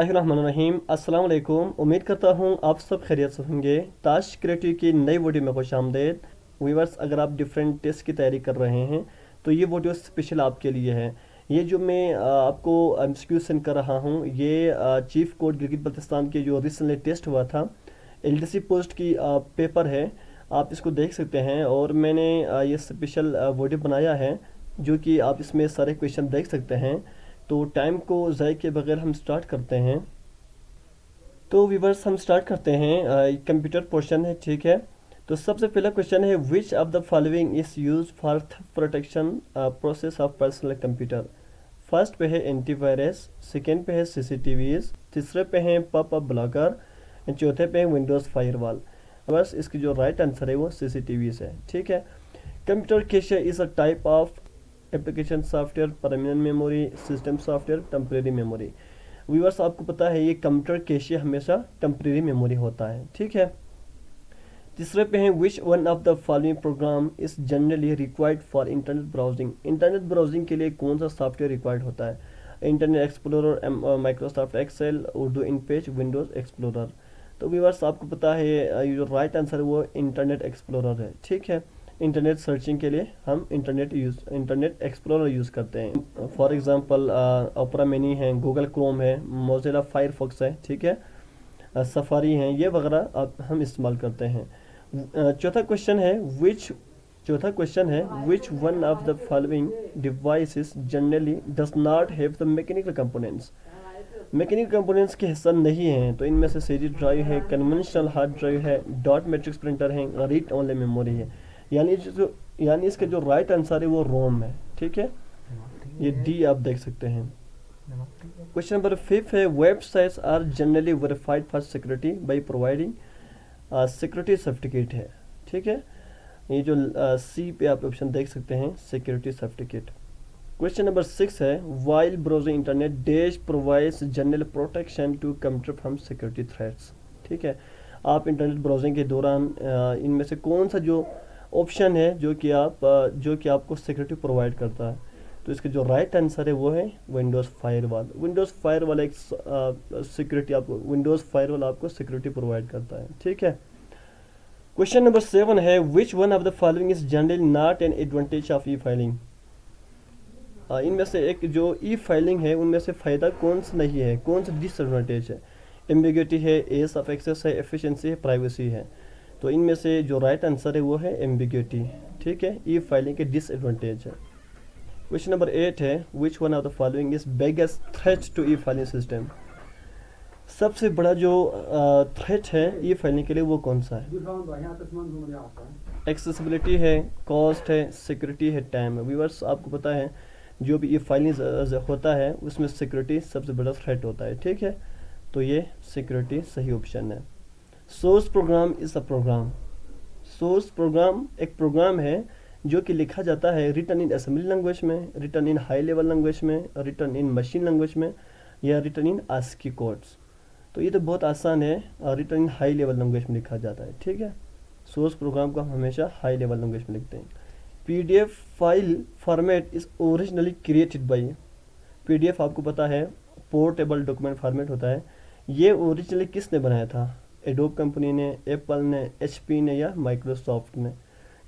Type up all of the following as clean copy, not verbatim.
रहीम अस्सलाम वालेकुम। उम्मीद करता हूँ आप सब खैरियत से होंगे। ताश क्रिएटिव की नई वीडियो में खुश आमदेद। व्यूअर्स, अगर आप डिफरेंट टेस्ट की तैयारी कर रहे हैं तो ये वीडियो स्पेशल आपके लिए है। ये जो मैं आपको एमसीक्यू सेंड कर रहा हूँ, ये चीफ कोर्ट गिलगित बल्तिस्तान के जो रिसेंटली टेस्ट हुआ था, एलडीसी पोस्ट की पेपर है। आप इसको देख सकते हैं और मैंने ये स्पेशल वीडियो बनाया है जो कि आप इसमें सारे क्वेश्चन देख सकते हैं। तो टाइम को ज़ाय के बगैर हम स्टार्ट करते हैं। तो व्यूअर्स, हम स्टार्ट करते हैं। कंप्यूटर पोर्शन है, ठीक है। तो सबसे पहला क्वेश्चन है, which of the following is use for protection process of personal computer. First पे है एंटीवायरस, सेकेंड पे है सीसीटीवीज, तीसरे पे है पॉप अप ब्लॉकर, चौथे पे है विंडोज़ फायरवॉल। बस इसकी जो राइट आंसर है वो सीसीटीवीज है, ठीक है। Computer cache is a type of application software, permanent memory, system software, temporary memory. Viewers, आपको पता है ये कंप्यूटर कैशे हमेशा टेम्परेरी मेमोरी होता है, ठीक है। तीसरे पे हैं, which one of the following program is generally required for internet browsing. Internet browsing के लिए कौन सा सॉफ्टवेयर रिक्वायर्ड होता है? Internet Explorer, Microsoft Excel, Urdu InPage, Windows Explorer. तो व्यूअर्स, आपको पता है ये जो राइट आंसर है वो इंटरनेट एक्सप्लोरर है, ठीक है। इंटरनेट सर्चिंग के लिए हम इंटरनेट एक्सप्लोरर यूज़ करते हैं। फॉर एग्जांपल ओपेरा मिनी है, गूगल क्रोम है, मोज़िला फायरफॉक्स है, ठीक है, सफारी हैं, ये वगैरह हम इस्तेमाल करते हैं। चौथा क्वेश्चन है, which one of the following devices generally does not have the mechanical components. Mechanical components के हिस्सा नहीं हैं, तो इनमें से सीडी ड्राइव है, कन्वेंशनल हार्ड ड्राइव है, डॉट मैट्रिक्स प्रिंटर है, रीड ओनली मेमोरी है। यानी इसका जो राइट आंसर है वो रोम है, ठीक है। ये डी आप देख सकते हैं। क्वेश्चन नंबर 5 है, websites are generally verified for security by providing security certificate है, ठीक है। ये जो सी पे आप ऑप्शन देख सकते हैं, सिक्योरिटी सर्टिफिकेट। क्वेश्चन नंबर 6 है, while browsing internet dash provides general protection to computer from security threats, ठीक है। आप इंटरनेट ब्राउजिंग के दौरान इनमें से कौन सा जो ऑप्शन है जो कि आपको सिक्योरिटी प्रोवाइड करता है? तो इसका जो राइट आंसर है वो है विंडोज़ फायरवॉल। विंडोज़ फायरवॉल एक सिक्योरिटी आपको सिक्योरिटी प्रोवाइड करता है, ठीक है। क्वेश्चन नंबर 7 है, which one of the following is generally not an advantage of E filing. इनमें से एक जो ई फाइलिंग है उनमें से फ़ायदा कौन सा नहीं है, कौन सा डिसएडवांटेज है? एम्बिग्यूटी है, एज ऑफ एक्सेस है, एफिशिएंसी है, प्राइवेसी है। तो इनमें से जो राइट आंसर है वो है एम्बिग्यूटी, ठीक है। ई फाइलिंग के डिसएडवांटेज है। क्वेश्चन नंबर 8 है, which one of the following is biggest threat to e filing system. सबसे बड़ा जो थ्रेट है ई फाइलिंग के लिए वो कौन सा है? एक्सेसिबिलिटी है, कॉस्ट है, सिक्योरिटी है, टाइम है। व्यूअर्स, आपको पता है जो भी ई फाइलिंग होता है उसमें सिक्योरिटी सबसे बड़ा थ्रेट होता है, ठीक है। तो ये सिक्योरिटी सही ऑप्शन है। Source program is a program. Source program एक प्रोग्राम है जो कि लिखा जाता है रिटन इन असेंबली लैंग्वेज में, written in high level language में, रिटन इन मशीन लैंग्वेज में, या रिटन इन आस्की कोड्स। तो ये तो बहुत आसान है, written in high level language में लिखा जाता है, ठीक है। सोर्स प्रोग्राम को हम हमेशा हाई लेवल लैंग्वेज में लिखते हैं। PDF file format is originally created by. PDF आपको पता है पोर्टेबल डॉक्यूमेंट फॉर्मेट होता है। ये ओरिजिनली किसने बनाया था? एडोब कंपनी ने, एप्पल ने, एचपी ने, या माइक्रोसॉफ्ट ने?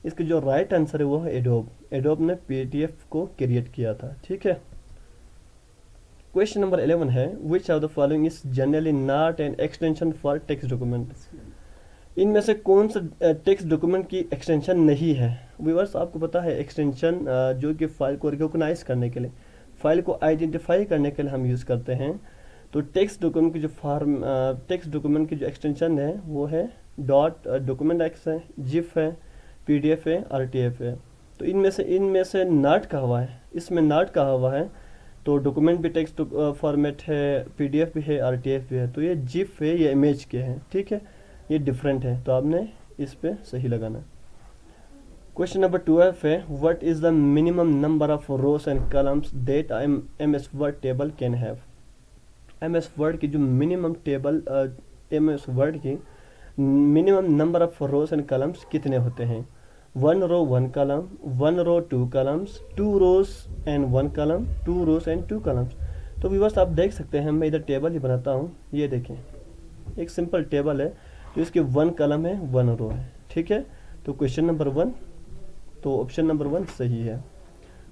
इसका जो राइट आंसर है वो है एडोब। एडोब ने पीडीएफ को क्रिएट किया था, ठीक है। क्वेश्चन नंबर 11 है, which of the following is generally not an extension for text document. इनमें से कौन सा टेक्स्ट डॉक्यूमेंट की एक्सटेंशन नहीं है? व्यूअर्स, आपको पता है एक्सटेंशन जो कि फाइल को रिकॉग्नाइज करने के लिए, फाइल को आइडेंटिफाई करने के लिए हम यूज़ करते हैं। तो टेक्स्ट डॉक्यूमेंट की जो एक्सटेंशन है वो है डॉट डॉक्यूमेंट एक्स है, जिफ है, पीडीएफ है, आरटीएफ है। तो इनमें से नॉट कहा हुआ है, इसमें नॉट कहा हुआ है। तो डॉक्यूमेंट भी टेक्स्ट फॉर्मेट है, पीडीएफ भी है, आरटीएफ भी है। तो ये जिफ है, ये इमेज के हैं, ठीक है, ये डिफरेंट है। तो आपने इस पे सही लगाना। क्वेश्चन नंबर 12 है, what is the minimum number of rose and columns that MS word table can have. MS word की जो मिनिमम टेबल एमएस वर्ड की minimum number of rose and columns कितने होते हैं? 1 row 1 column, 1 row 2 columns, 2 rows and 1 column, 2 rows and 2 columns. तो viewers आप देख सकते हैं, मैं इधर टेबल ही बनाता हूँ, ये देखें एक सिंपल टेबल है, तो इसके 1 कॉलम है 1 रो है, ठीक है। तो क्वेश्चन नंबर 1, तो ऑप्शन नंबर 1 सही है।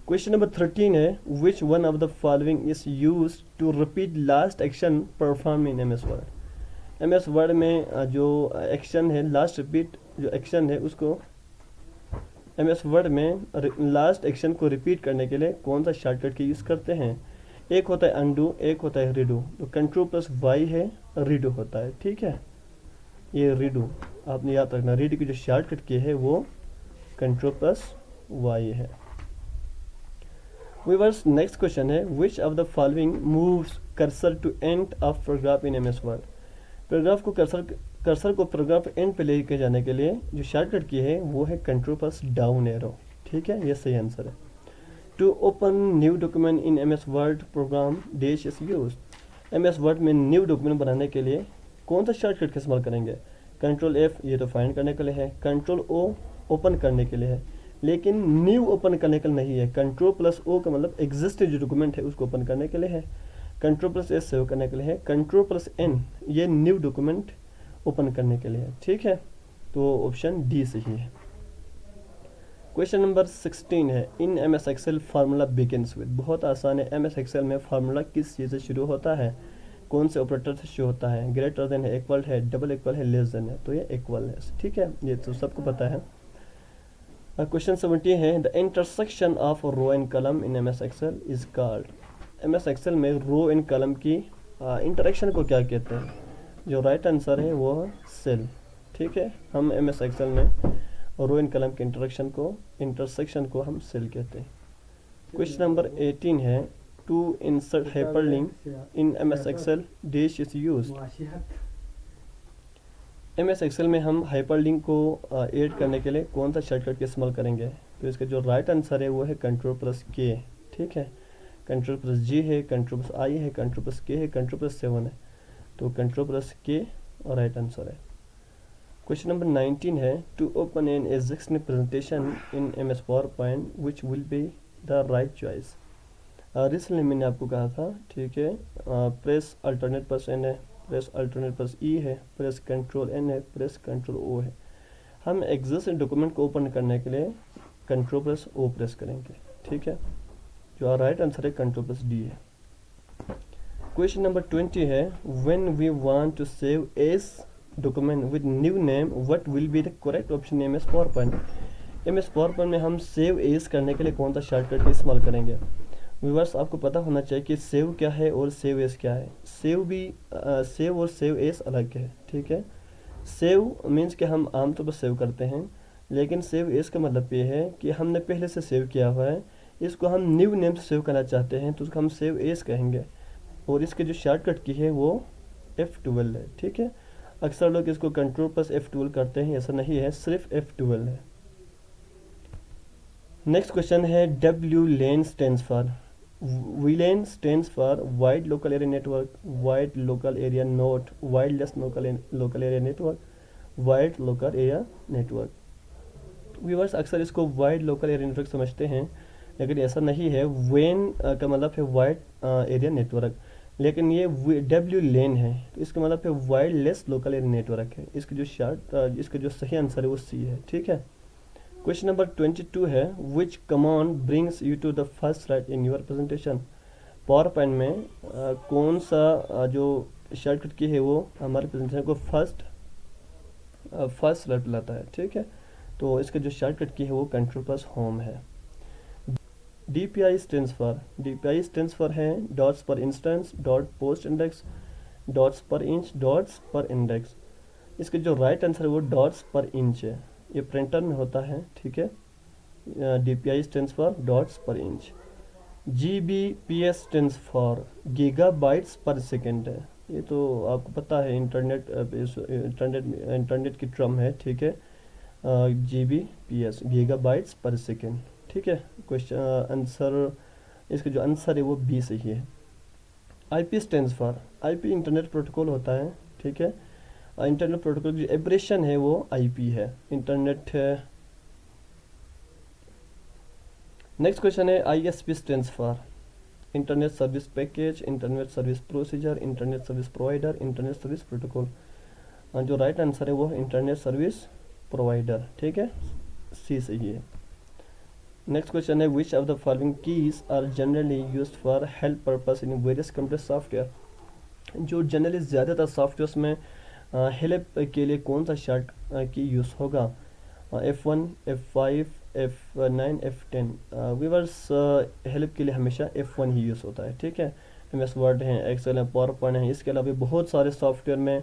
क्वेश्चन नंबर 13 है, which one of the following is use to repeat last action perform in M S Word. M S Word में जो एक्शन है, लास्ट रिपीट जो एक्शन है, उसको एम एस वर्ड में लास्ट एक्शन को रिपीट करने के लिए कौन सा शॉर्टकट की यूज़ करते हैं। एक होता है अनडू, एक होता है रीडू। तो कंट्रोल प्लस वाई है, रीडू होता है, ठीक है। ये रीडू आपने याद रखना, रीडू की जो शॉर्टकट की है वो कंट्रोल प्लस वाई है। व्यूअर्स नेक्स्ट क्वेश्चन है, which of the following moves cursor to end of paragraph in MS Word. Paragraph को कर्सर को पैराग्राफ एंड पे लेके जाने के लिए जो शॉर्टकट की है वो है कंट्रोल प्लस डाउन एरो, ठीक है, ये सही आंसर है। To open new document in M S Word program dash is use. M S Word में न्यू डॉक्यूमेंट बनाने के लिए कौन सा शॉर्टकट का इस्तेमाल करेंगे। कंट्रोल एफ ये तो फाइंड करने के लिए है, कंट्रोल ओ ओपन करने के लिए है, लेकिन न्यू ओपन करने के लिए नहीं है। कंट्रोल प्लस ओ का मतलब एग्जिस्टिंग जो डॉक्यूमेंट है उसको ओपन करने के लिए है, कंट्रोल प्लस एस सेव करने के लिए है, कंट्रोल प्लस एन ये न्यू डॉक्यूमेंट ओपन करने के लिए है, ठीक है। तो ऑप्शन डी सही है। क्वेश्चन नंबर 16 है, in M S Excel formula begins with. बहुत आसान है, एम एस एक्सेल में फार्मूला किस चीज़ से शुरू होता है, कौन से ऑपरेटर से शुरू होता है। ग्रेटर देन है, इक्वल है, डबल इक्वल है, लेस देन है, तो ये इक्वल है, ठीक है, ये तो सबको पता है। क्वेश्चन 17 है, the intersection of row and column in M S Excel is called. M S Excel में रो एंड कॉलम की इंटरेक्शन को क्या कहते हैं। जो राइट आंसर है वो है सेल, ठीक है। हम एम एस एक्सेल में रो एंड कॉलम के इंटरसेक्शन को हम सेल कहते हैं। क्वेश्चन नंबर 18 है, to insert hyperlink in M S Excel dash is used. M S Excel में हम हाइपरलिंक को ऐड करने के लिए कौन सा शॉर्टकट का इस्तेमाल करेंगे। तो इसका जो राइट आंसर है वो है कंट्रोल प्लस के, ठीक है। कंट्रोल प्लस जी है, कंट्रोल प्लस आई है, कंट्रोल प्लस के है, कंट्रोल प्लस 7 है, तो कंट्रोल प्लस के और राइट आंसर है। क्वेश्चन नंबर 19 है, to open an existing presentation in M S PowerPoint which will be the right choice. Recently मैंने आपको कहा था, ठीक है, प्रेस अल्टरनेट प्लस एन है, प्रेस अल्टरनेट प्लस ई है, प्रेस कंट्रोल एन है, प्रेस कंट्रोल ओ है। हम एग्जिस्टिंग डॉक्यूमेंट को ओपन करने के लिए कंट्रोल प्लस ओ प्रेस करेंगे, ठीक है। जो राइट आंसर है कंट्रोल प्लस डी है। क्वेश्चन नंबर 20 है, when we want to save as document with new name what will be the correct option M S PowerPoint. M S PowerPoint में हम save S करने के लिए कौन सा shortcut का इस्तेमाल करेंगे। व्यूअर्स आपको पता होना चाहिए कि सेव क्या है और सेव एस क्या है। सेव और सेव एस अलग है, ठीक है। सेव मीन्स कि हम आमतौर पर सेव करते हैं, लेकिन सेव एस का मतलब ये है कि हमने पहले से सेव किया हुआ है, इसको हम न्यू नेम से सेव करना चाहते हैं, तो उसको हम सेव एस कहेंगे। और इसके जो शॉर्टकट की है वो F12 है, ठीक है। अक्सर लोग इसको कंट्रोल प्लस F12 करते हैं, ऐसा नहीं है, सिर्फ F12 है। नेक्स्ट क्वेश्चन है, WLAN stands for. WLAN stands for wide local area network, wide local area note, wireless local area network, wide local area network. Viewers अक्सर इसको वाइड लोकल एरिया नेटवर्क समझते हैं, लेकिन ऐसा नहीं है। WAN का मतलब है वाइड एरिया नेटवर्क, लेकिन ये WLAN है, तो इसका मतलब है वायरलेस लोकल एरिया नेटवर्क है। इसका जो सही आंसर है वो सी है, ठीक है। क्वेश्चन नंबर 22 है, which command brings you to the first slide in your presentation. PowerPoint में कौन सा जो शॉर्टकट की है वो हमारे प्रेजेंटेशन को फर्स्ट स्लाइड पर लाता है, ठीक है। तो इसका जो शॉर्टकट की है वो कंट्रोल प्लस होम है। DPI स्टैंड्स फॉर है डॉट्स पर instance, dot post index, dots पर इंच, डॉट्स पर इंडेक्स। इसके जो राइट आंसर है वो डॉट्स पर इंच है, ये प्रिंटर में होता है, ठीक है। DPI स्टैंड्स फॉर डॉट्स पर inch. GBPS stands for gigabytes पर सेकेंड है, ये तो आपको पता है, इंटरनेट की टर्म है, ठीक है। GBPS गीगाबाइट्स पर सेकेंड, ठीक है। क्वेश्चन आंसर, इसका जो आंसर है वो बी सही है। IP stands for, IP internet protocol होता है, ठीक है। इंटरनेट प्रोटोकॉल की एब्रेशन है वो IP है, इंटरनेट है। नेक्स्ट क्वेश्चन है, ISP stands for. Internet service package, internet service procedure, internet service provider, internet service protocol. जो राइट आंसर है वो इंटरनेट सर्विस प्रोवाइडर, ठीक है, सी सही है। नेक्स्ट क्वेश्चन है which of the following keys are generally used for help purpose in various computer software. जो generally ज़्यादातर सॉफ्टवेयर्स में हेल्प के लिए कौन सा शॉर्ट की यूज़ होगा? F1, F5, F9, F10। Viewers help के लिए हमेशा F1 ही यूज़ होता है, ठीक है। MS वर्ड है, एक्सेल है, पावर पॉइंट है, इसके अलावा बहुत सारे सॉफ्टवेयर में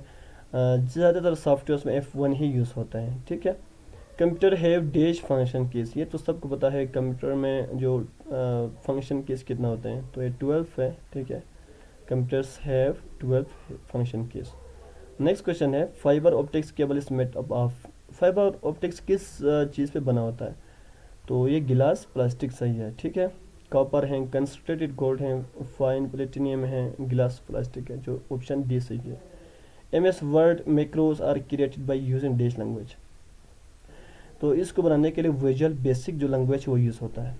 ज़्यादातर सॉफ्टवेयर्स में F1 ही यूज़ होता है, ठीक है। Computer have dash function keys, ये तो सबको पता है कंप्यूटर में जो फंक्शन कीज कितना होते हैं, तो ये 12 है, ठीक है। Computers have 12 function keys. Next question है fibre optics cable is made up of. Fibre optics किस चीज़ पे बना होता है? तो ये गिलास प्लास्टिक सही है, ठीक है। कॉपर है, कंसंट्रेटेड गोल्ड है, फाइन प्लेटिनियम है, गिलास प्लास्टिक है, जो ऑप्शन डी सही है। MS Word macros are created by using dash language. तो इसको बनाने के लिए विजुअल बेसिक जो लैंग्वेज वो यूज़ होता है,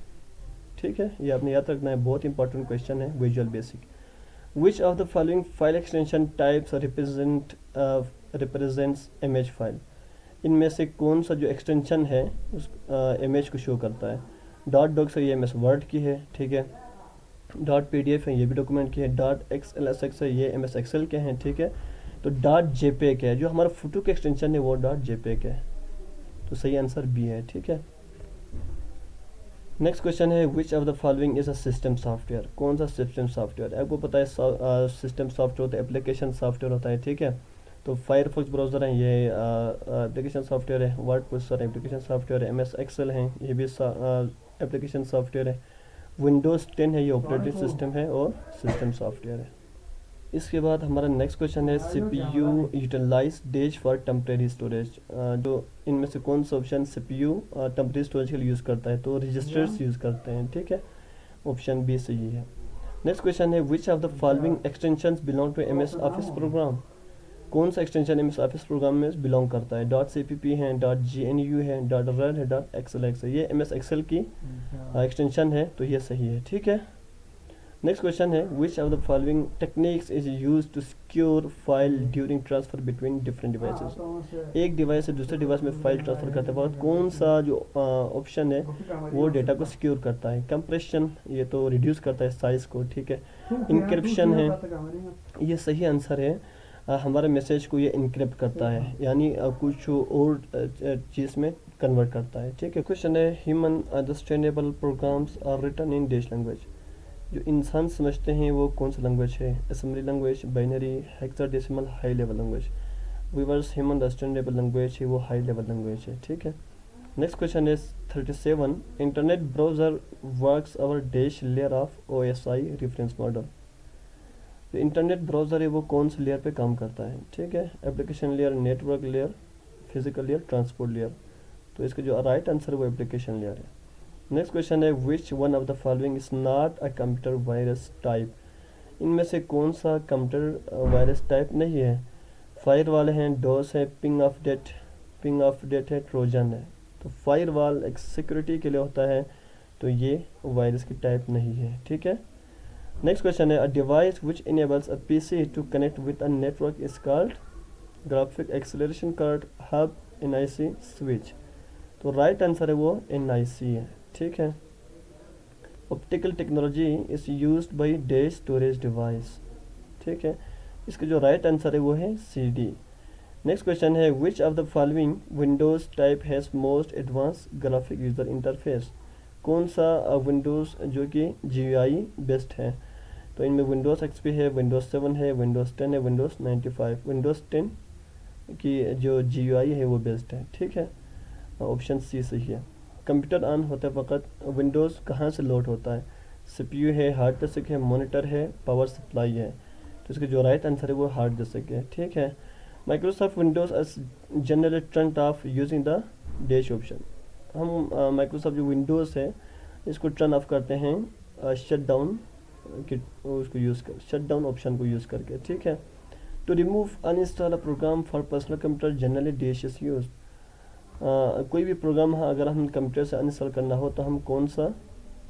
ठीक है। ये आपने याद रखना है, बहुत इंपॉर्टेंट क्वेश्चन है, visual basic. Which of the following file extension types represents image file. इनमें से कौन सा जो एक्सटेंशन है उस इमेज को शो करता है? डॉट डॉक्स है, ये MS वर्ड की है, ठीक है। डॉट PDF है, ये भी डॉक्यूमेंट की है। डॉट XLSX है, ये MS एक्सेल के हैं, ठीक है। तो डॉट JPEG है, जो हमारा फोटो के एक्सटेंशन है वो डॉट JPEG है, तो सही आंसर बी है, ठीक है। नेक्स्ट क्वेश्चन है which of the following is a system software. कौन सा सिस्टम सॉफ्टवेयर? आपको पता है सिस्टम सॉफ्टवेयर होता है, एप्लीकेशन सॉफ्टवेयर होता है, ठीक है। तो फायरफॉक्स ब्राउज़र है, ये एप्लीकेशन सॉफ्टवेयर है। वर्ड प्रोसेसर एप्लीकेशन सॉफ्टवेयर है। MS एक्सेल है, ये भी एप्लीकेशन सॉफ्टवेयर है। विंडोज़ 10 है, ये ऑपरेटिंग सिस्टम है और सिस्टम सॉफ्टवेयर है। इसके बाद हमारा नेक्स्ट क्वेश्चन है CPU utilize dash for temporary storage. जो इनमें से कौन सा ऑप्शन CPU टेम्परेरी स्टोरेज के लिए यूज़ करता है? तो रजिस्टर्स यूज़ करते हैं, ठीक है, ऑप्शन बी सही है। नेक्स्ट क्वेश्चन है which of the following extensions belong to MS Office program. कौन सा एक्सटेंशन MS ऑफिस प्रोग्राम में बिलोंग करता है? डॉट CPP है, डॉट GNU है, डॉट रेड है, डॉट XLX है, ये MS एक्सेल की एक्सटेंशन है, तो ये सही है, ठीक है। नेक्स्ट क्वेश्चन है which of the following techniques is use to secure file during transfer between different devices. एक डिवाइस से दूसरे डिवाइस में फाइल ट्रांसफर करते वक्त कौन सा जो ऑप्शन है वो डेटा को सिक्योर करता है? कंप्रेशन, ये तो रिड्यूस करता है साइज को, ठीक है। इंक्रिप्शन है, ये सही आंसर है। हमारे मैसेज को ये इनक्रिप्ट करता है, यानी कुछ और चीज़ में कन्वर्ट करता है, ठीक है। क्वेश्चन है human understandable programs are written in dash language. जो इंसान समझते हैं वो कौन सा लैंग्वेज है? Assembly language, binary, hexadecimal, high level language. Viewers human understandable language है वो हाई लेवल लैंग्वेज है, ठीक है। नेक्स्ट क्वेश्चन है 37 internet browser works our dash layer of OSI reference model. जो इंटरनेट ब्राउज़र है वो कौन से लेयर पे काम करता है? ठीक है, application layer, network layer, physical layer, transport layer. तो इसका जो राइट आंसर है वो एप्लीकेशन लेयर है। नेक्स्ट क्वेश्चन है which one of the following is not a computer virus type. इनमें से कौन सा कंप्यूटर वायरस टाइप नहीं है? फायरवॉल है, डोस है, पिंग ऑफ डेट है, ट्रोजन है। तो फायरवॉल एक सिक्योरिटी के लिए होता है, तो ये वायरस की टाइप नहीं है, ठीक है। नेक्स्ट क्वेश्चन है a device which enables a PC to connect with a network is called graphic acceleration card, hub, NIC, switch. तो राइट आंसर है वो NIC है, ठीक है। Optical technology is used by dash storage device, ठीक है। इसका जो राइट आंसर है वो है CD। नेक्स्ट क्वेश्चन है which of the following Windows type has most advance graphic user interface. कौन सा विंडोज़ जो कि GUI बेस्ड है? तो इनमें विंडोज़ XP है, विंडोज़ 7 है, विंडोज़ 10 है, विंडोज़ 95। विंडोज़ 10 की जो GUI है वो बेस्ड है, ठीक है, ऑप्शन C सही है। कंप्यूटर ऑन होते वक्त विंडोज़ कहाँ से लोड होता है? CPU है, हार्ड डिस्क है, मॉनिटर है, पावर सप्लाई है। तो इसका जो राइट आंसर है वो हार्ड डिस्क है, ठीक है। Microsoft Windows as generally turn off using the dash option. हम माइक्रोसॉफ्ट जो विंडोज़ है इसको टर्न ऑफ करते हैं शट डाउन ऑप्शन को यूज़ करके, ठीक है। To remove uninstall a program for personal computer generally dash is use. कोई भी प्रोग्राम अगर हम कंप्यूटर से अनइंस्टॉल करना हो तो हम कौन सा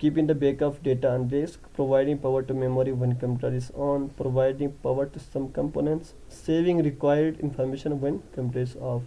keeping the backup data on disk, providing power to memory when computer is on, providing power to some components, saving required information when computer is off,